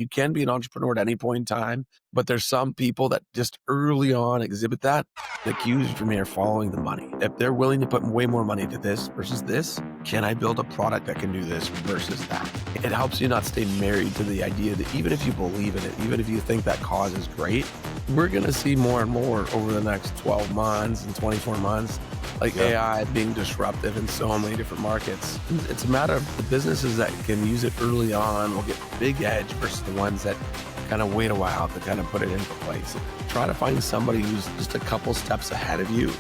You can be an entrepreneur at any point in time, but there's some people that just early on exhibit that. The cues for me are following the money. If they're willing to put way more money into this versus this, can I build a product that can do this versus that? It helps you not stay married to the idea that even if you believe in it, even if you think that cause is great, we're going to see more and more over the next 12 months and 24 months, like AI being disruptive in so many different markets. It's a matter of the businesses that can use it early on will get the big edge versus the ones that kind of wait a while to kind of put it into place. Try to find somebody who's just a couple steps ahead of you.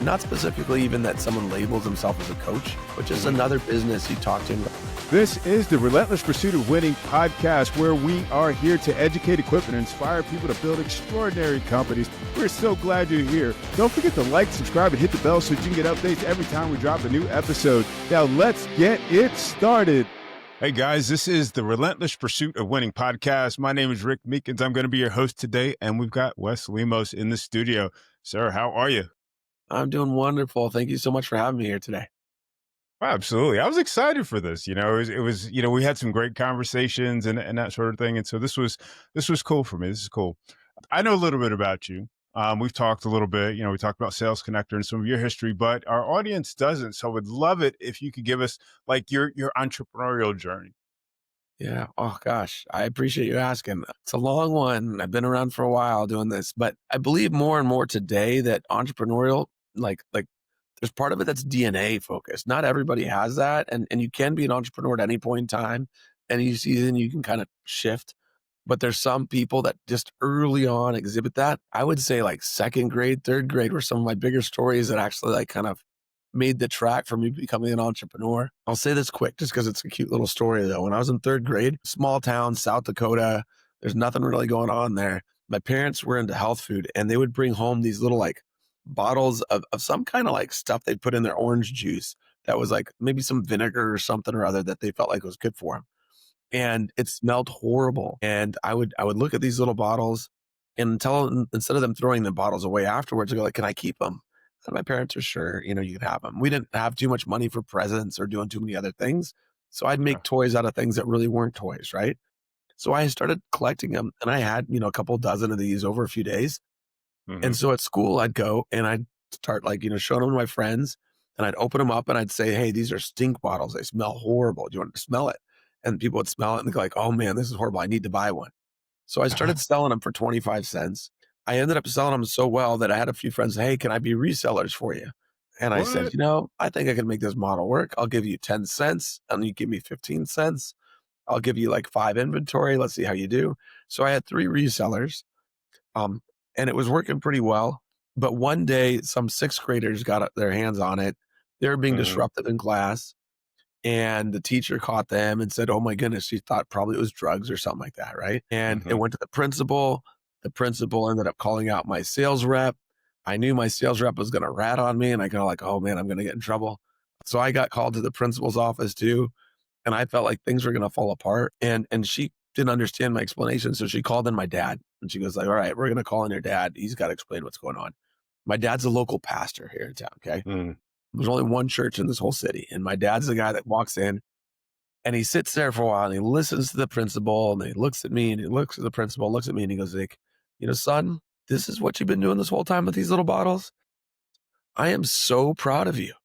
Not specifically even that someone labels himself as a coach, but just another business you talk to him. This is the Relentless Pursuit of Winning podcast, where we are here to educate, equip, and inspire people to build extraordinary companies. We're so glad you're here. Don't forget to like, subscribe, and hit the bell so you can get updates every time we drop a new episode. Now let's get it started. Hey guys, this is the Relentless Pursuit of Winning podcast. My name is Rick Meekins. I'm going to be your host today, and we've got Wes Lemos in the studio. Sir, how are you? I'm doing wonderful. Thank you so much for having me here today. Absolutely. I was excited for this. It was, we had some great conversations and that sort of thing. And so this was cool for me. This is cool. I know a little bit about you. We've talked a little bit, we talked about Sales Connector and some of your history, but our audience doesn't. So I would love it if you could give us like your entrepreneurial journey. Yeah. Oh gosh, I appreciate you asking. It's a long one. I've been around for a while doing this, but I believe more and more today that entrepreneurial, like there's part of it that's DNA focused. Not everybody has that. And you can be an entrepreneur at any point in time. Any season you can kind of shift. But there's some people that just early on exhibit that. I would say like second grade, third grade were some of my bigger stories that actually like kind of made the track for me becoming an entrepreneur. I'll say this quick just because it's a cute little story though. When I was in third grade, small town, South Dakota, there's nothing really going on there. My parents were into health food and they would bring home these little like bottles of some kind of like stuff they'd put in their orange juice that was like maybe some vinegar or something or other that they felt like was good for them. And it smelled horrible. And I would look at these little bottles and tell them, instead of them throwing the bottles away afterwards, I go like, can I keep them? And my parents are sure, you can have them. We didn't have too much money for presents or doing too many other things. So I'd make toys out of things that really weren't toys, right? So I started collecting them and I had, a couple dozen of these over a few days. And so at school I'd go and I'd start like, showing them to my friends and I'd open them up and I'd say, hey, these are stink bottles. They smell horrible. Do you want to smell it? And people would smell it and go like, oh man, this is horrible. I need to buy one. So I started selling them for 25 cents. I ended up selling them so well that I had a few friends say, hey, can I be resellers for you? And I said, I think I can make this model work. I'll give you 10 cents and you give me 15 cents. I'll give you like 5 inventory. Let's see how you do. So I had 3 resellers and it was working pretty well. But one day some 6th graders got their hands on it. They were being disruptive in class. And the teacher caught them and said, oh my goodness, she thought probably it was drugs or something like that, right? And it went to the principal. The principal ended up calling out my sales rep. I knew my sales rep was going to rat on me and I kind of like, oh man, I'm going to get in trouble. So I got called to the principal's office too. And I felt like things were going to fall apart. And she didn't understand my explanation. So she called in my dad and she goes like, all right, we're going to call in your dad. He's got to explain what's going on. My dad's a local pastor here in town, okay? There's only one church in this whole city. And my dad's the guy that walks in and he sits there for a while and he listens to the principal and he looks at me and he looks at the principal, looks at me and he goes like, son, this is what you've been doing this whole time with these little bottles. I am so proud of you.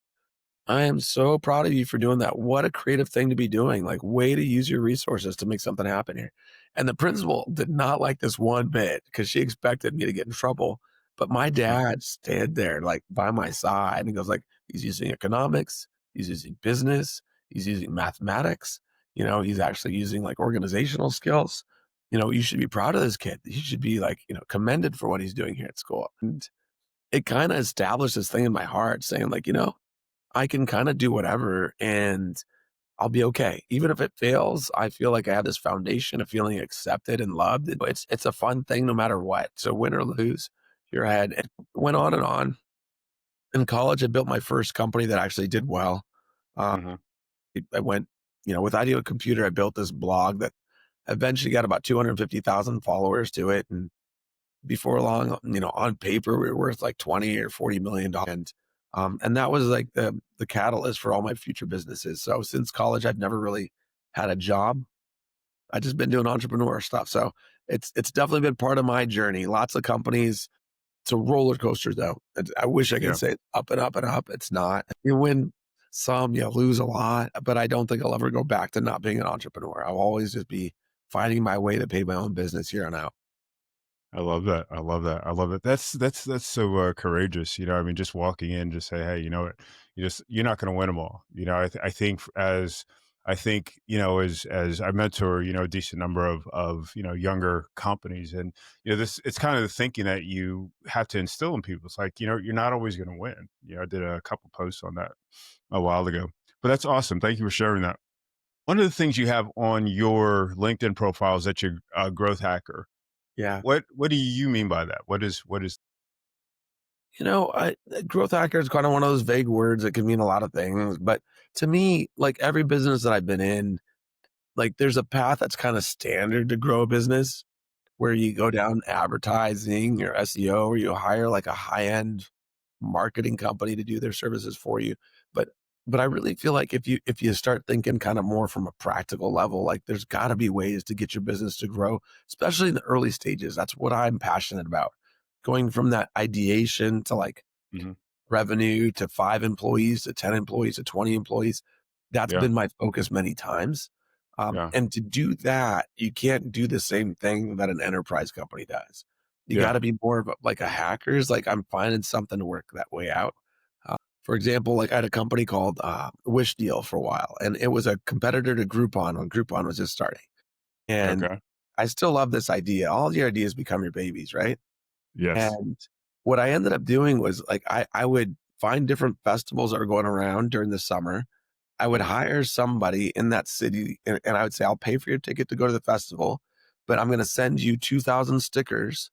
I am so proud of you for doing that. What a creative thing to be doing. Like way to use your resources to make something happen here. And the principal did not like this one bit because she expected me to get in trouble. But my dad stayed there like by my side and he goes like, he's using economics, he's using business, he's using mathematics, he's actually using like organizational skills. You should be proud of this kid. He should be like, commended for what he's doing here at school. And it kind of established this thing in my heart saying like, I can kind of do whatever and I'll be okay. Even if it fails, I feel like I have this foundation of feeling accepted and loved. It's a fun thing no matter what. So win or lose, you're ahead. It went on and on. In college, I built my first company that actually did well. I went, with Idea Computer, I built this blog that eventually got about 250,000 followers to it. And before long, on paper, we were worth like 20 or $40 million. And that was like the catalyst for all my future businesses. So since college, I've never really had a job. I just been doing entrepreneur stuff. So it's definitely been part of my journey. Lots of companies. It's a roller coaster though. I wish I could Yeah. say up and up and up. It's not. You win some, you lose a lot, but I don't think I'll ever go back to not being an entrepreneur. I'll always just be finding my way to pay my own business here on out. I love that. I love that. I love it. That's so courageous. I mean, just walking in, just say, hey, you know what, you're not going to win them all. I think as I mentor, a decent number of younger companies, and this it's kind of the thinking that you have to instill in people. It's like you're not always going to win. I did a couple posts on that a while ago, but that's awesome. Thank you for sharing that. One of the things you have on your LinkedIn profile is that you're a growth hacker. Yeah. What do you mean by that? What is Growth hacker is kind of one of those vague words that can mean a lot of things. But to me, like every business that I've been in, like there's a path that's kind of standard to grow a business where you go down advertising or SEO, or you hire like a high end marketing company to do their services for you. But I really feel like if you start thinking kind of more from a practical level, like there's got to be ways to get your business to grow, especially in the early stages. That's what I'm passionate about. Going from that ideation to like Mhm. revenue to 5 employees to 10 employees to 20 employees. That's Yeah, been my focus many times. yeah, And to do that, you can't do the same thing that an enterprise company does. You got yeah, to be more of like a hacker's. Like I'm finding something to work that way out. For example, like I had a company called Wish Deal for a while, and it was a competitor to Groupon when Groupon was just starting. And okay. I still love this idea. All your ideas become your babies, right? Yes. And what I ended up doing was like I would find different festivals that were going around during the summer. I would Mhm. hire somebody in that city and I would say, I'll pay for your ticket to go to the festival, but I'm going to send you 2,000 stickers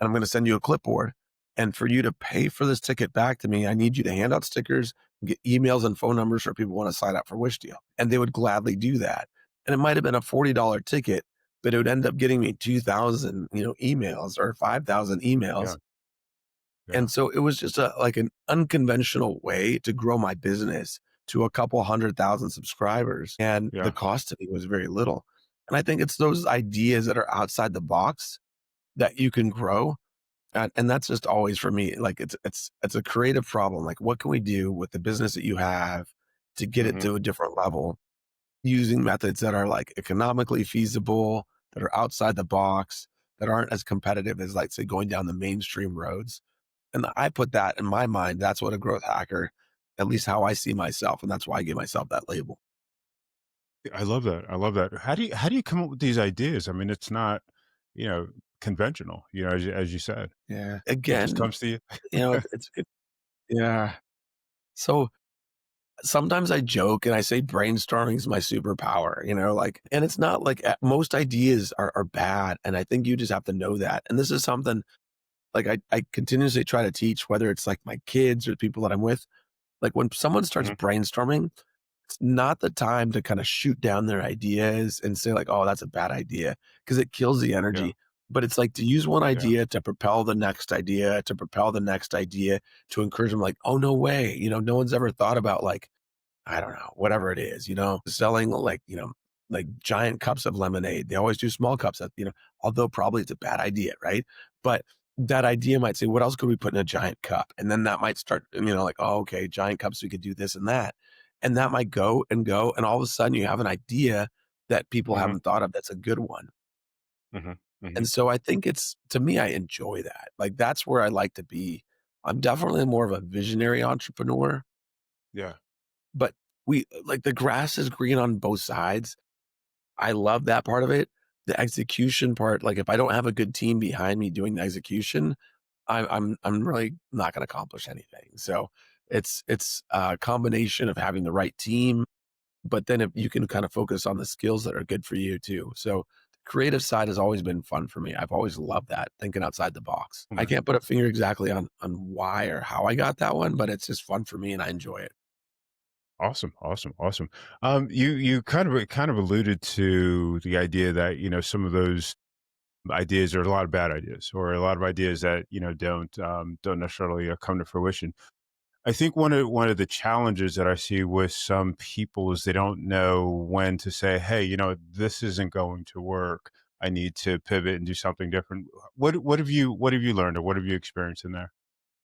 and I'm going to send you a clipboard. And for you to pay for this ticket back to me, I need you to hand out stickers, get emails and phone numbers for people who want to sign up for Wish Deal. And they would gladly do that. And it might have been a $40 ticket, but it would end up getting me 2,000, emails or 5,000 Yeah, emails. yeah, And so it was just like an unconventional way to grow my business to a couple 100,000 subscribers. And the yeah. cost to me was very little. And I think it's those ideas that are outside the box that you can grow. And that's just always for me, like it's a creative problem. Like what can we do with the business that you have to get it Mhm. to a different level using methods that are like economically feasible, that are outside the box, that aren't as competitive as like say going down the mainstream roads. And I put that in my mind. That's what a growth hacker, at least how I see myself. And that's why I give myself that label. I love that. I love that. How do you come up with these ideas? I mean, it's not, you know, conventional, as you said. Yeah. It just Again, comes to you. yeah. So sometimes I joke and I say brainstorming is my superpower, like, and it's not like most ideas are bad. And I think you just have to know that. And this is something like I continuously try to teach, whether it's like my kids or the people that I'm with. Like when someone starts Mhm. brainstorming, it's not the time to kind of shoot down their ideas and say like, "Oh, that's a bad idea," because it kills the Yeah, energy. But it's like to use one yeah, idea to propel the next idea, to propel the next idea, to encourage them like, "Oh, no way." No one's ever thought about like, I don't know, whatever it is, selling like, like giant cups of lemonade. They always do small cups of, although probably it's a bad idea, right? But that idea might say, what else could we put in a giant cup? And then that might start, like, oh, okay, giant cups, we could do this and that. And that might go and go. And all of a sudden you have an idea that people Mhm. haven't thought of that's a good one. Mhm. And Mhm. so I think to me, I enjoy that. Like that's where I like to be. I'm definitely more of a visionary entrepreneur, Yeah. but we like the grass is green on both sides. I love that part of it. The execution part, like if I don't have a good team behind me doing the execution, I'm really not going to accomplish anything. So it's a combination of having the right team, but then if you can kind of focus on the skills that are good for you too. So the creative side has always been fun for me. I've always loved that, thinking outside the box. I Okay. can't put a finger exactly on why or how I got that one, but it's just fun for me and I enjoy it. Awesome, awesome, awesome. You kind of alluded to the idea that some of those ideas are a lot of bad ideas, or a lot of ideas that don't necessarily come to fruition. I think one of the challenges that I see with some people is they don't know when to say, "Hey, this isn't going to work. I need to pivot and do something different." What have you learned or what have you experienced in there?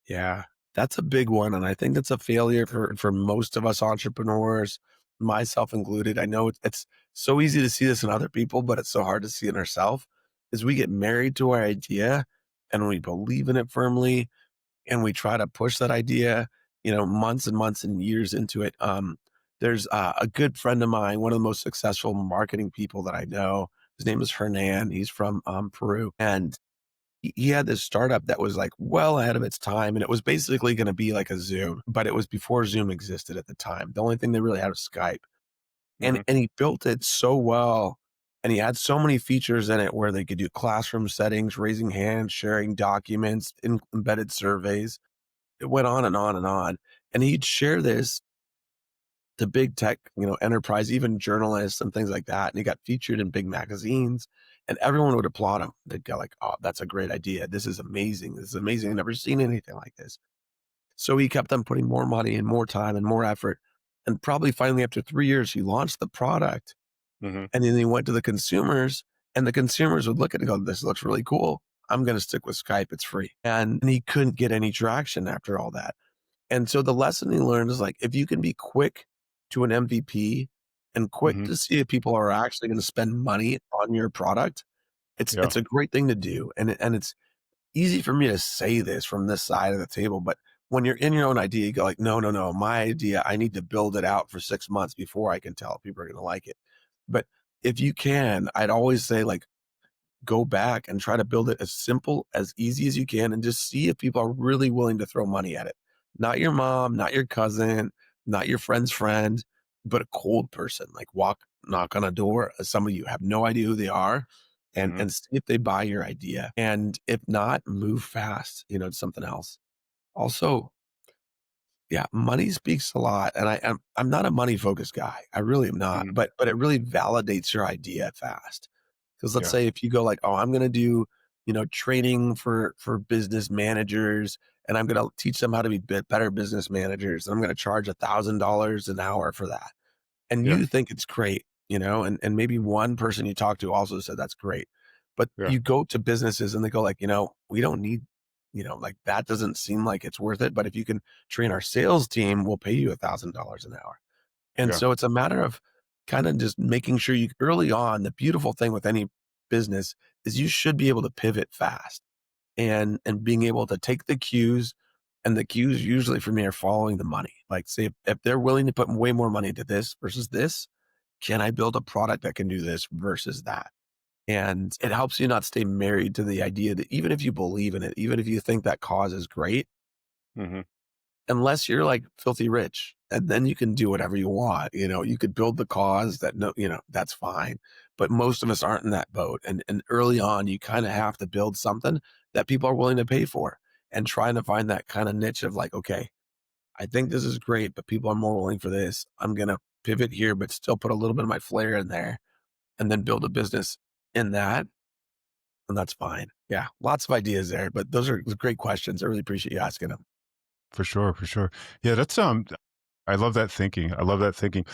Yeah, that's a big one, and I think that's a failure for most of us entrepreneurs, myself included. I know it's so easy to see this in other people, but it's so hard to see in ourselves. Is we get married to our idea, and we believe in it firmly, and we try to push that idea, months and months and years into it. There's a good friend of mine, one of the most successful marketing people that I know. His name is Hernan. He's from Peru, and he had this startup that was like well ahead of its time, and it was basically going to be like a Zoom, but it was before Zoom existed at the time. The only thing they really had was Skype, and Mhm. and he built it so well, and he had so many features in it where they could do classroom settings, raising hands, sharing documents, embedded surveys. It went on and on and on, and he'd share this to big tech, enterprise, even journalists and things like that. And he got featured in big magazines, and everyone would applaud him. They'd go like, "Oh, that's a great idea. This is amazing. This is amazing. I've never seen anything like this." So he kept on putting more money and more time and more effort. And probably finally after 3 years, he launched the product. Mhm. And then he went to the consumers, and the consumers would look at it and go, "This looks really cool. I'm going to stick with Skype. It's free." And he couldn't get any traction after all that. And so the lesson he learned is like, if you can be quick to an MVP and quick Mhm. to see if people are actually going to spend money on your product, Yeah. it's a great thing to do. And it's easy for me to say this from this side of the table, but when you're in your own idea, you go like, no, no, no, my idea, I need to build it out for 6 months before I can tell if people are going to like it. But if you can, I'd always say like, go back and try to build it as simple, as easy as you can, and just see if people are really willing to throw money at it. Not your mom, not your cousin, not your friend's friend, but a cold person. Like knock on a door, somebody you have no idea who they are, and Mhm. and see if they buy your idea. And if not, move fast, to something else. Also, yeah, money speaks a lot, and I'm not a money focused guy. I really am not, Mhm. but it really validates your idea fast. Because let's Yeah. say if you go like, oh, I'm going to do, training for business managers, and I'm going to teach them how to be better business managers, and I'm going to charge $1,000 an hour for that, and Yeah. you think it's great, and maybe one person you talk to also said that's great, but Yeah. you go to businesses and they go like, we don't need, like that doesn't seem like it's worth it, but if you can train our sales team, we'll pay you $1,000 an hour. And Yeah. so it's a matter of kind of just making sure you early on, the beautiful thing with any business is you should be able to pivot fast and being able to take the cues, and the cues usually for me are following the money. Like say if they're willing to put way more money into this versus this, can I build a product that can do this versus that? And it helps you not stay married to the idea that even if you believe in it, even if you think that cause is great, Mhm. unless you're like filthy rich, and then you can do whatever you want. You could build the cause that no, that's fine. But most of us aren't in that boat. And early on, you kind of have to build something that people are willing to pay for, and trying to find that kind of niche of like, okay, I think this is great, but people are more willing for this. I'm gonna pivot here, but still put a little bit of my flair in there, and then build a business in that. And that's fine. Yeah. Lots of ideas there, but those are great questions. I really appreciate you asking them. For sure, for sure. Yeah, that's I love that thinking. I love that thinking.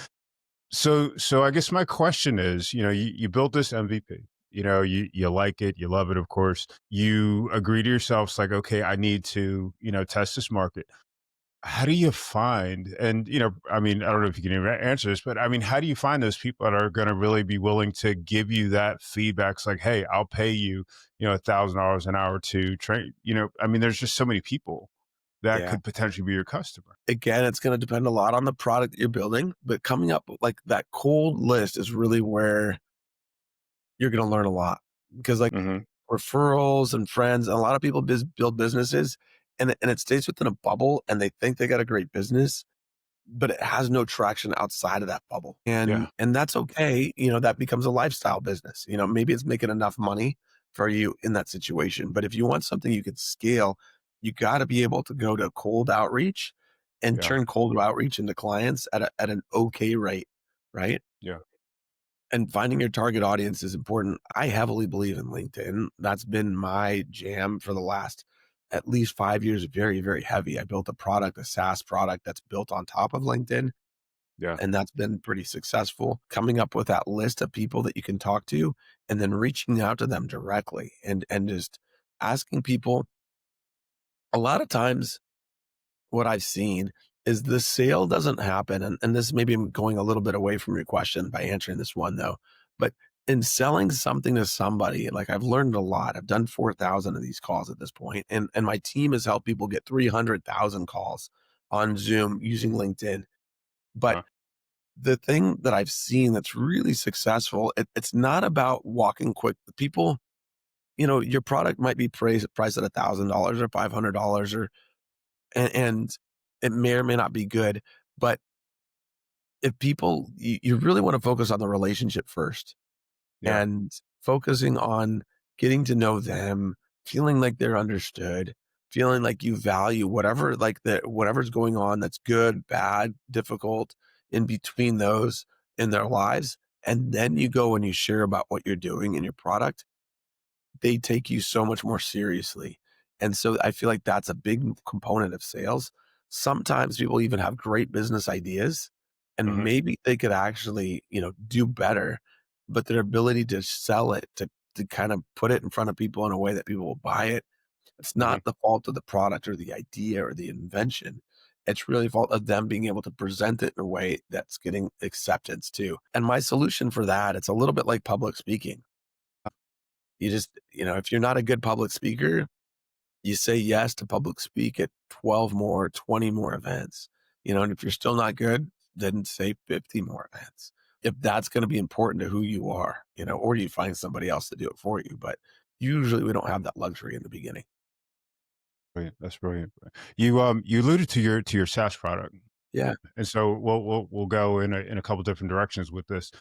So I guess my question is, you built this MVP. You like it, you love it, of course. You agree to yourself, it's like, okay, I need to, test this market. How do you find, and I mean, I don't know if you can even answer this, but I mean, how do you find those people that are going to really be willing to give you that feedback? It's like, hey, I'll pay you, $1,000 an hour to train. I mean, there's just so many people that Yeah. could potentially be your customer. Again, it's going to depend a lot on the product that you're building, but coming up with like that cold list is really where you're going to learn a lot, because like Hmm. referrals and friends, and a lot of people build businesses, and it stays within a bubble, and they think they got a great business, but it has no traction outside of that bubble. And Yeah. and that's okay. That becomes a lifestyle business. Maybe it's making enough money for you in that situation. But if you want something you could scale, you got to be able to go to cold outreach and Yeah. turn cold outreach into clients at an okay rate, right? Yeah. And finding your target audience is important. I heavily believe in LinkedIn. That's been my jam for the last, at least 5 years very, very heavy. I built a product, a SaaS product that's built on top of LinkedIn, Yeah. and that's been pretty successful. Coming up with that list of people that you can talk to and then reaching out to them directly and just asking people. A lot of times what I've seen is the sale doesn't happen, and this maybe I'm going a little bit away from your question by answering this one though, but in selling something to somebody, like I've learned a lot. I've done 4,000 of these calls at this point, and my team has helped people get 300,000 calls on Zoom using LinkedIn. But Uh, the thing that I've seen that's really successful, it's not about walking quick. People, your product might be priced at $1,000 or $500 or and it may or may not be good. But if people, you really want to focus on the relationship first yeah. and focusing on getting to know them, feeling like they're understood, feeling like you value whatever, like whatever's going on that's good, bad, difficult, in between those in their lives. And then you go and you share about what you're doing in your product, they take you so much more seriously. And so I feel like that's a big component of sales. Sometimes people even have great business ideas and Hmm. maybe they could actually, do better, but their ability to sell it, to kind of put it in front of people in a way that people will buy it, it's Hmm. not the fault of the product or the idea or the invention. It's really the fault of them being able to present it in a way that's getting acceptance too. And my solution for that, it's a little bit like public speaking. You just, if you're not a good public speaker, you say yes to public speak at 12 more, 20 more events. And if you're still not good, then say 50 more events. If that's going to be important to who you are, or you find somebody else to do it for you. But usually we don't have that luxury in the beginning. Brilliant. That's brilliant. You alluded to your SaaS product, Yeah. and so we'll go in a couple different directions with this.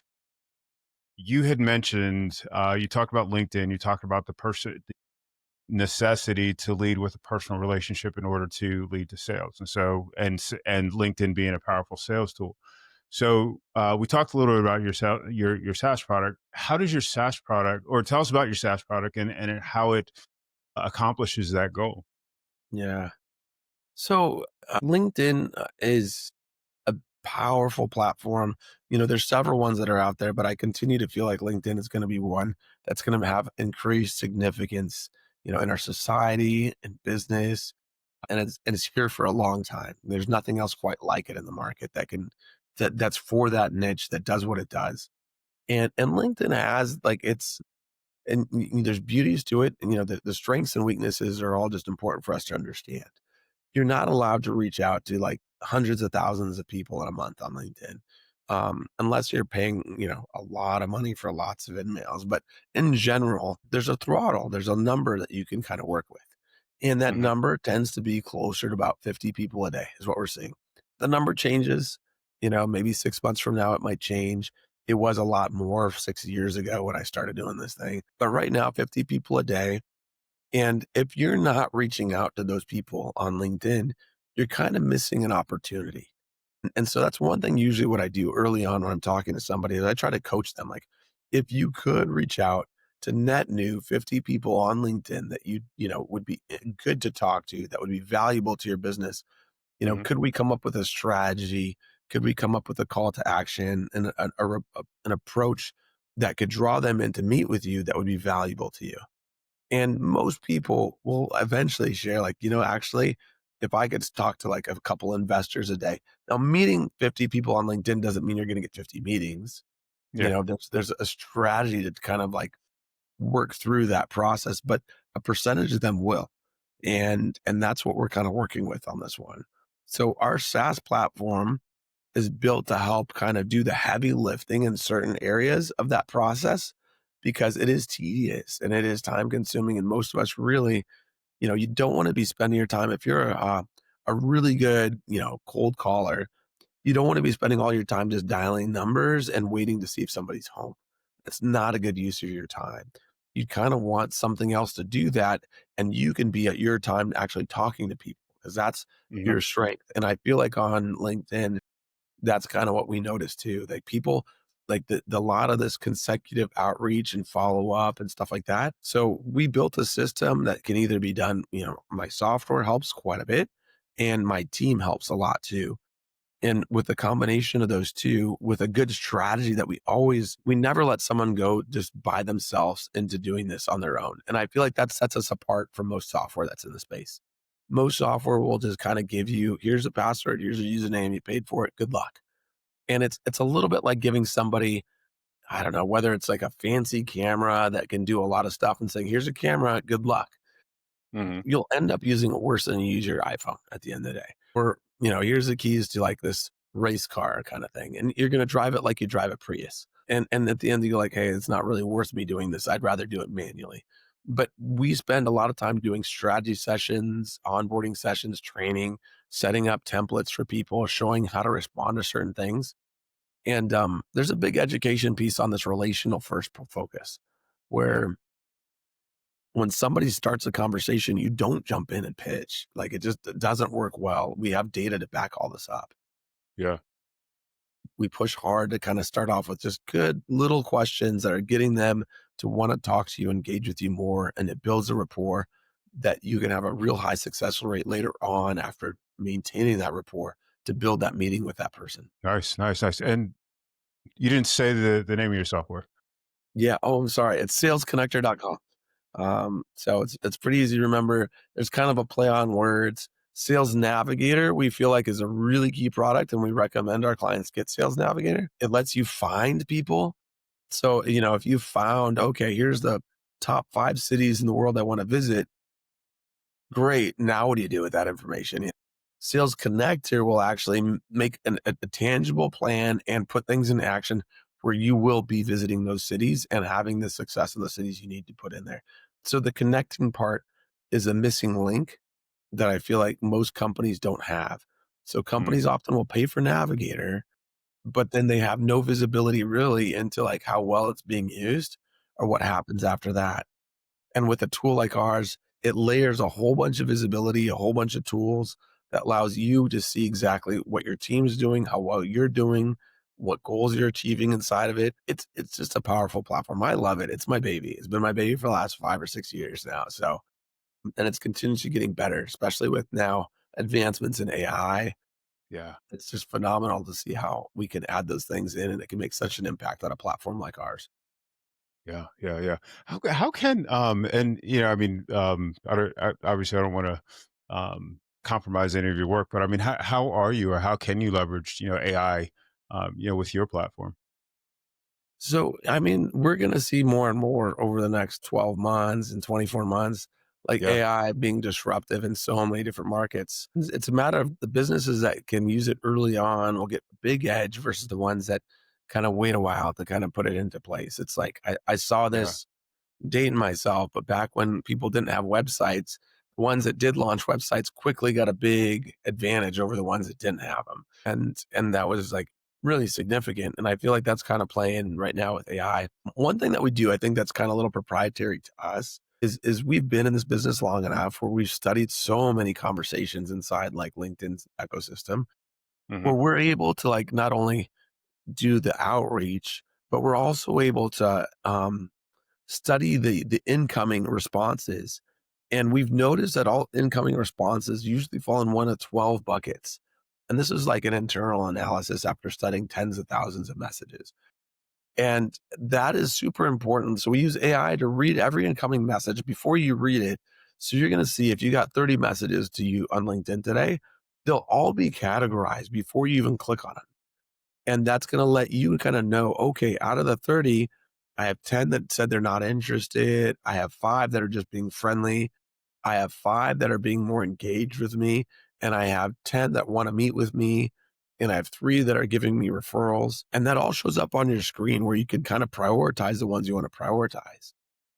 You had mentioned you talked about LinkedIn. You talked about the necessity to lead with a personal relationship in order to lead to sales, and and LinkedIn being a powerful sales tool. So we talked a little bit about your SaaS product. How does your SaaS product, or tell us about your SaaS product and how it accomplishes that goal? Yeah. So LinkedIn is a powerful platform. There's several ones that are out there, but I continue to feel like LinkedIn is going to be one that's going to have increased significance, in our society and business, and it's here for a long time. There's nothing else quite like it in the market that's for that niche that does what it does. And LinkedIn has like there's beauties to it, and the strengths and weaknesses are all just important for us to understand. You're not allowed to reach out to like hundreds of thousands of people in a month on LinkedIn, unless you're paying, a lot of money for lots of emails. But in general, there's a throttle, there's a number that you can kind of work with. And that Hmm. number tends to be closer to about 50 people a day, is what we're seeing. The number changes, maybe 6 months from now, it might change. It was a lot more 6 years ago when I started doing this thing. But right now, 50 people a day, and if you're not reaching out to those people on LinkedIn, you're kind of missing an opportunity. And so that's one thing usually what I do early on when I'm talking to somebody is I try to coach them. Like, if you could reach out to net new 50 people on LinkedIn that would be good to talk to, that would be valuable to your business, Hmm. could we come up with a strategy? Could we come up with a call to action and an approach that could draw them in to meet with you that would be valuable to you? And most people will eventually share, like, actually, if I could talk to like a couple investors a day. Now, meeting 50 people on LinkedIn doesn't mean you're going to get 50 meetings. Yeah. There's a strategy to kind of like work through that process, but a percentage of them will. And that's what we're kind of working with on this one. So our SaaS platform is built to help kind of do the heavy lifting in certain areas of that process because it is tedious and it is time consuming. And most of us really, you don't want to be spending your time if you're a really good, cold caller. You don't want to be spending all your time just dialing numbers and waiting to see if somebody's home. It's not a good use of your time. You kind of want something else to do that, and you can be at your time actually talking to people because that's Hmm. your strength. And I feel like on LinkedIn, that's kind of what we noticed too. Like people, like the lot of this consecutive outreach and follow up and stuff like that. So we built a system that can either be done, my software helps quite a bit and my team helps a lot too. And with the combination of those two, with a good strategy that we never let someone go just by themselves into doing this on their own. And I feel like that sets us apart from most software that's in the space. Most software will just kind of give you, here's a password, here's a username, you paid for it, good luck. And it's a little bit like giving somebody, I don't know, whether it's like a fancy camera that can do a lot of stuff and saying, here's a camera, good luck. Hmm. You'll end up using it worse than you use your iPhone at the end of the day. Or, here's the keys to like this race car kind of thing. And you're going to drive it like you drive a Prius. And at the end, you're like, hey, it's not really worth me doing this. I'd rather do it manually. But we spend a lot of time doing strategy sessions, onboarding sessions, training, setting up templates for people, showing how to respond to certain things. And there's a big education piece on this relational first focus, Yeah. where when somebody starts a conversation, you don't jump in and pitch. Like it doesn't work well. We have data to back all this up. Yeah. We push hard to kind of start off with just good little questions that are getting them to want to talk to you, engage with you more, and it builds a rapport that you can have a real high success rate later on after maintaining that rapport to build that meeting with that person. Nice, nice, nice. And you didn't say the name of your software. Yeah. Oh, I'm sorry. It's salesconnector.com. So it's pretty easy to remember. There's kind of a play on words. Sales Navigator, we feel like is a really key product, and we recommend our clients get Sales Navigator. It lets you find people. So, if you found, okay, here's the top 5 cities in the world I want to visit, great. Now what do you do with that information? Sales Connector will actually make a tangible plan and put things in action where you will be visiting those cities and having the success of the cities you need to put in there. So the connecting part is a missing link that I feel like most companies don't have. So Mm, companies often will pay for Navigator, but then they have no visibility really into like how well it's being used or what happens after that. And with a tool like ours, it layers a whole bunch of visibility, a whole bunch of tools that allows you to see exactly what your team's doing, how well you're doing, what goals you're achieving inside of it. It's just a powerful platform. I love it. It's my baby. It's been my baby for the last 5 or 6 years now. So, and it's continuously getting better, especially with now advancements in AI. yeah. It's just phenomenal to see how we can add those things in and it can make such an impact on a platform like ours. Yeah, yeah, yeah. How can and I mean obviously I don't want to compromise any of your work, but I mean how are you or how can you leverage AI with your platform? So, I mean, we're going to see more and more over the next 12 months and 24 months, like Yeah, AI being disruptive in so many different markets. It's a matter of the businesses that can use it early on will get a big edge versus the ones that kind of wait a while to kind of put it into place. It's like I saw yeah, this dating myself, but back when people didn't have websites, the ones that did launch websites quickly got a big advantage over the ones that didn't have them. And that was like really significant. And I feel like that's kind of playing right now with AI. One thing that we do, I think that's kind of a little proprietary to us is we've been in this business long enough where we've studied so many conversations inside like LinkedIn's ecosystem hmm, where we're able to like not only do the outreach, but we're also able to study the incoming responses. And we've noticed that all incoming responses usually fall in one of 12 buckets. And this is like an internal analysis after studying tens of thousands of messages. And that is super important. So we use AI to read every incoming message before you read it. So you're going to see if you got 30 messages to you on LinkedIn today, they'll all be categorized before you even click on it. And that's going to let you kind of know, okay, out of the 30, I have 10 that said they're not interested. I have 5 that are just being friendly. I have 5 that are being more engaged with me. And I have 10 that want to meet with me. And I have 3 that are giving me referrals. And that all shows up on your screen where you can kind of prioritize the ones you want to prioritize.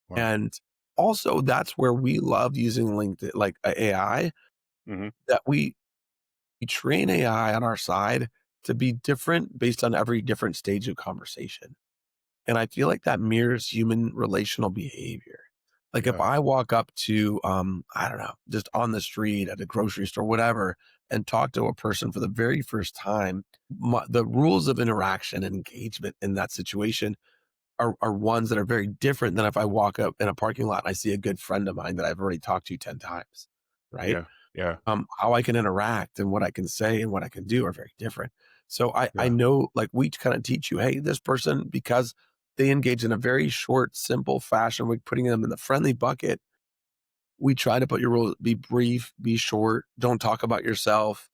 wow, And also, that's where we love using LinkedIn, like AI, hmm, that we train AI on our side to be different based on every different stage of conversation. And I feel like that mirrors human relational behavior. Like if Yeah. I walk up to, I don't know, just on the street at a grocery store, whatever, and talk to a person for the very first time, the rules of interaction and engagement in that situation are ones that are very different than if I walk up in a parking lot and I see a good friend of mine that I've already talked to 10 times, right? Yeah. Yeah. How I can interact and what I can say and what I can do are very different. So I Yeah. know, like, we kind of teach you, hey, this person, because they engage in a very short, simple fashion, we're putting them in the friendly bucket. We try to put your rules, be brief, be short, don't talk about yourself,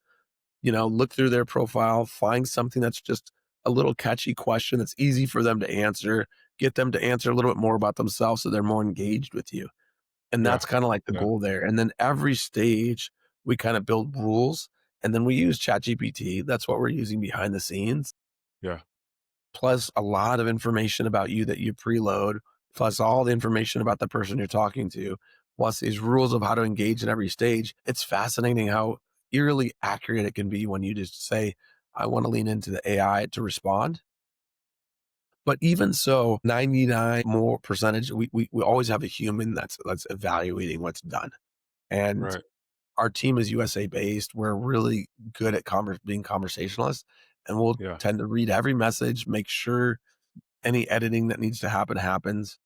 look through their profile, find something that's just a little catchy question that's easy for them to answer, get them to answer a little bit more about themselves so they're more engaged with you. And Yeah. that's kind of like the Yeah. goal there. And then every stage, we kind of build rules, and then we use ChatGPT. That's what we're using behind the scenes, Yeah. plus a lot of information about you that you preload, plus all the information about the person you're talking to, plus these rules of how to engage in every stage. It's fascinating how eerily accurate it can be when you just say, I want to lean into the AI to respond. But even so, 99 more percentage, we always have a human that's evaluating what's done. And Right. our team is USA based. We're really good at being conversationalists, and we'll Yeah. tend to read every message, make sure any editing that needs to happen happens.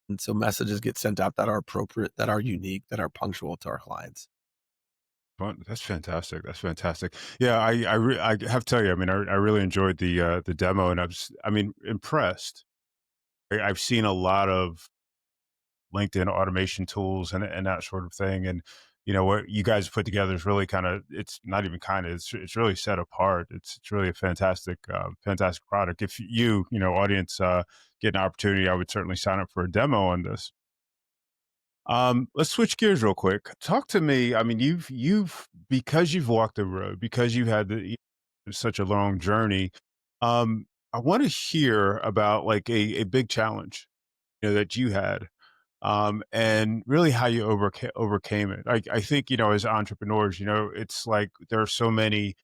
And so messages get sent out that are appropriate, that are unique, that are punctual to our clients. Fun. That's fantastic. That's fantastic. Yeah, I have to tell you, I mean, I really enjoyed the demo, and I mean, impressed. I've seen a lot of LinkedIn automation tools and that sort of thing, and what you guys put together is really kind of, it's not even kind of, it's really set apart. It's really a fantastic product. If audience, get an opportunity, I would certainly sign up for a demo on this. Let's switch gears real quick. Talk to me. I mean, you've because you've walked the road, because you had such a long journey. I want to hear about like a big challenge, that you had, and really how you overcame it. I think, as entrepreneurs, it's like there are so many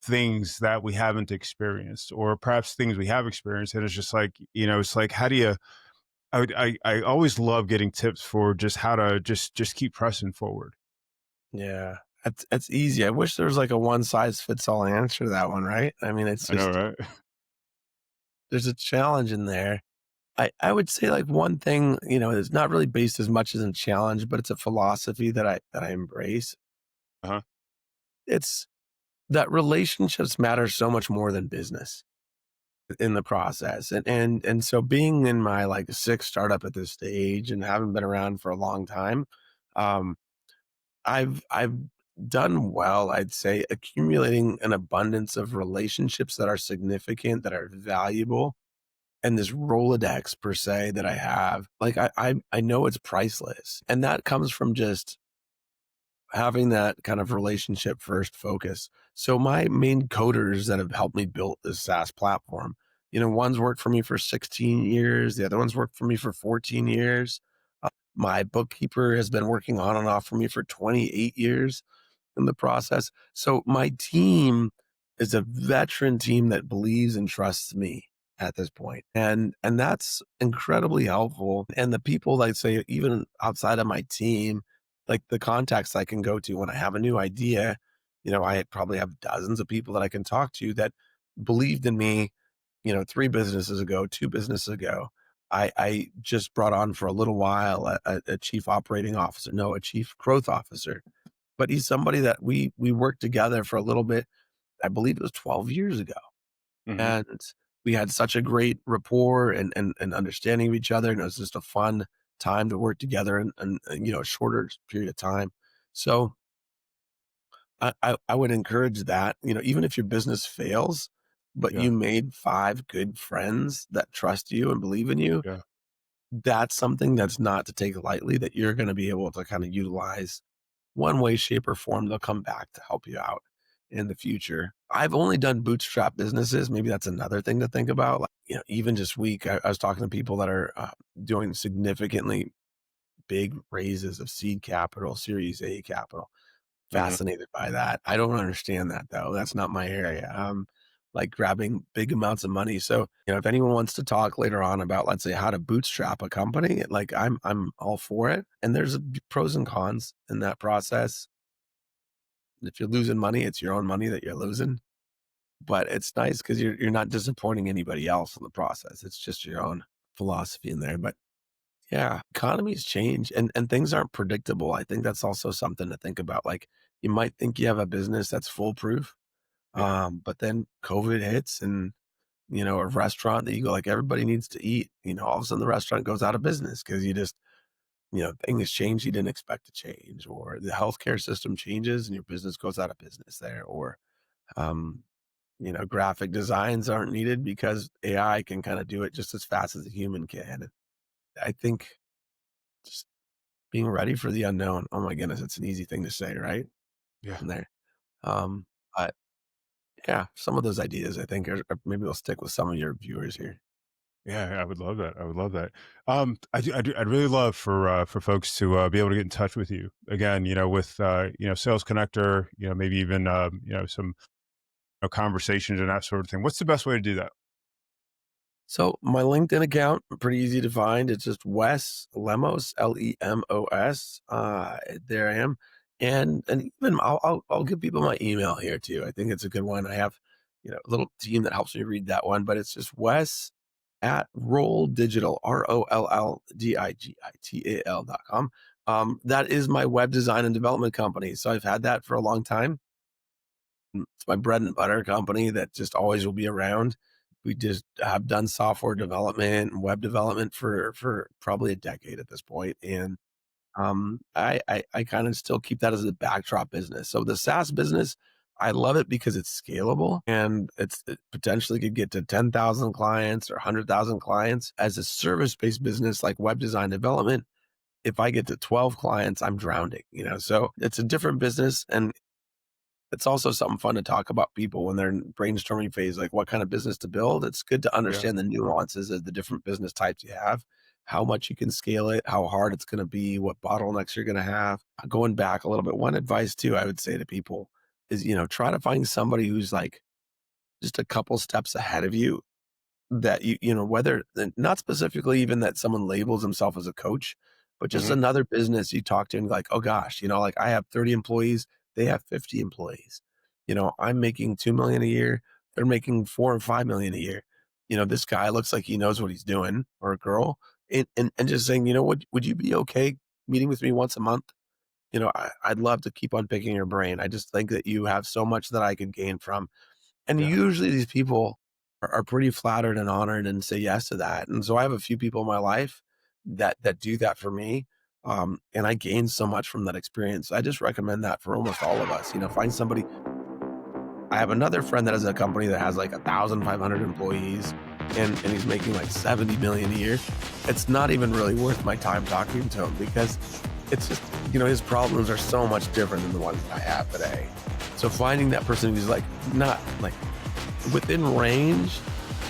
things that we haven't experienced, or perhaps things we have experienced, and it's just like, it's like, how do you? I always love getting tips for just how to just keep pressing forward. Yeah. That's easy. I wish there was like a one size fits all answer to that one, right? I mean, it's I know, just, right? there's a challenge in there. I would say like one thing, is not really based as much as a challenge, but it's a philosophy that I embrace. Uh-huh. It's that relationships matter so much more than business in the process. And so being in my like sixth startup at this stage and having been around for a long time, um, I've done well, I'd say, accumulating an abundance of relationships that are significant, that are valuable, and this Rolodex per se that I have, like I know it's priceless. And that comes from just having that kind of relationship first focus. So my main coders that have helped me build this SaaS platform, one's worked for me for 16 years, the other one's worked for me for 14 years. My bookkeeper has been working on and off for me for 28 years in the process. So my team is a veteran team that believes and trusts me at this point. And that's incredibly helpful. And the people, like say, even outside of my team, like the contacts I can go to when I have a new idea, I probably have dozens of people that I can talk to that believed in me, 3 businesses ago, 2 businesses ago. I just brought on for a little while a chief operating officer, no, a chief growth officer, but he's somebody that we worked together for a little bit. I believe it was 12 years ago, Hmm. and we had such a great rapport and understanding of each other, and it was just a fun time to work together in a shorter period of time. So I would encourage that, even if your business fails, but you Yeah. made 5 good friends that trust you and believe in you, Yeah. that's something that's not to take lightly, that you're gonna be able to kinda utilize one way, shape, or form. They'll come back to help you out in the future. I've only done bootstrap businesses. Maybe that's another thing to think about. Like, even this week, I was talking to people that are doing significantly big raises of seed capital, Series A capital. Hmm. Fascinated by that. I don't understand that though. That's not my area. like grabbing big amounts of money. So, if anyone wants to talk later on about, let's say, how to bootstrap a company, like I'm all for it. And there's pros and cons in that process. If you're losing money, it's your own money that you're losing. But it's nice because you're not disappointing anybody else in the process. It's just your own philosophy in there. But yeah, economies change and things aren't predictable. I think that's also something to think about. Like you might think you have a business that's foolproof, Yeah. but then COVID hits and a restaurant that you go like everybody needs to eat. All of a sudden the restaurant goes out of business because things change you didn't expect to change, or the healthcare system changes and your business goes out of business there, or um, graphic designs aren't needed because AI can kind of do it just as fast as a human can. I think just being ready for the unknown. Oh my goodness, it's an easy thing to say, right? Yeah. In there. But yeah, some of those ideas I think maybe we'll stick with some of your viewers here. Yeah, I would love that. I would love that. I'd really love for folks to be able to get in touch with you again. With Sales Connector. Maybe even some conversations and that sort of thing. What's the best way to do that? So my LinkedIn account, pretty easy to find. It's just Wes Lemos, Lemos. There I am, and even I'll give people my email here too. I think it's a good one. I have a little team that helps me read that one, but it's just Wes at Roll Digital, ROLLDIGITAL.com. That is my web design and development company. So I've had that for a long time. It's my bread and butter company that just always will be around. We just have done software development and web development for probably a decade at this point, and I kind of still keep that as a backdrop business. So the SaaS business, I love it because it's scalable and it potentially could get to 10,000 clients or 100,000 clients. As a service-based business like web design development, if I get to 12 clients, I'm drowning. So it's a different business, and it's also something fun to talk about people when they're in brainstorming phase, like what kind of business to build. It's good to Yeah. understand the nuances of the different business types you have, how much you can scale it, how hard it's going to be, what bottlenecks you're going to have. Going back a little bit, one advice too, I would say to people is, try to find somebody who's like just a couple steps ahead of you that whether not specifically even that someone labels himself as a coach, but just Hmm. another business you talk to and like, oh gosh, like I have 30 employees, they have 50 employees. I'm making 2 million a year, they're making 4 or 5 million a year. This guy looks like he knows what he's doing, or a girl, and just saying, would you be okay meeting with me once a month? I'd love to keep on picking your brain. I just think that you have so much that I could gain from, and Yeah. usually these people are pretty flattered and honored and say yes to that. And so I have a few people in my life that do that for me. And I gain so much from that experience. I just recommend that for almost all of us. Find somebody. I have another friend that has a company that has like 1,500 employees, and he's making like 70 million a year. It's not even really worth my time talking to him because it's just, his problems are so much different than the ones that I have today. So finding that person who's like not like within range,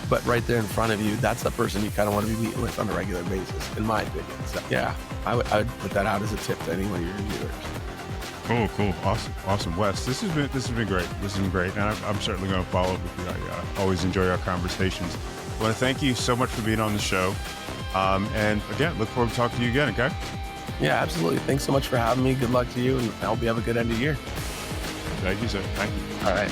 but right there in front of you, that's the person you kind of want to be meeting with on a regular basis, in my opinion. So yeah, I would put that out as a tip to any one of your viewers. Cool, cool, awesome, Wes. This has been great. This has been great, and I'm certainly going to follow up with you. I always enjoy our conversations. I want to thank you so much for being on the show, and again, look forward to talking to you again. Okay. Yeah, absolutely. Thanks so much for having me. Good luck to you, and I hope you have a good end of year. Thank you, sir. Thank you. All right.